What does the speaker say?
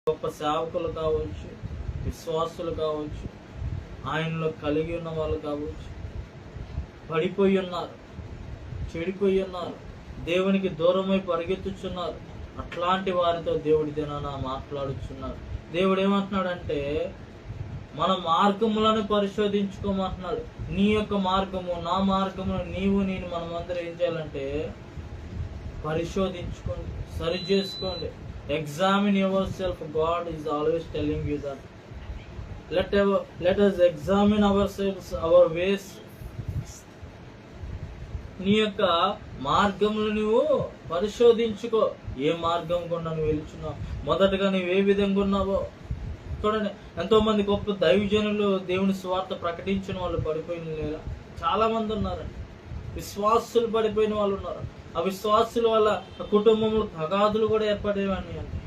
గొప్ప సేవకులు కావచ్చు, విశ్వాసులు కావచ్చు, ఆయనలో కలిగి ఉన్న వాళ్ళు కావచ్చు, పడిపోయి ఉన్నారు, చెడిపోయి ఉన్నారు, దేవునికి దూరమై పరిగెత్తుచున్నారు. అట్లాంటి వారితో దేవుడి దినాన మాట్లాడుచున్నారు. దేవుడు ఏమంటున్నాడంటే మన మార్గములను పరిశోధించుకోమంటున్నాడు. నీ యొక్క మార్గము, నా మార్గము, నేను మనమందరం ఏం చేయాలంటే పరిశోధించుకోండి, సరి చేసుకోండి. Examine your self. God is always telling you that. Let us examine ourselves, our ways. నీ యొక్క మార్గములు నువ్వు పరిశోధించుకో. ఏ మార్గం గుండా నువ్వు వెళ్తున్నావు, మొదటగా నువ్వు ఏ విధంగా ఉన్నావో చూడండి. ఎంతో మంది గొప్ప దైవజనులు, దేవుని స్వార్థ ప్రకటించిన వాళ్ళు పడిపోయిన లేరా? చాలా మంది ఉన్నారండి. విశ్వాసులు పడిపోయిన వాళ్ళు ఉన్నారు. ఆ విశ్వాసుల వల్ల కుటుంబంలో తగాదులు కూడా ఏర్పడేవని అంటే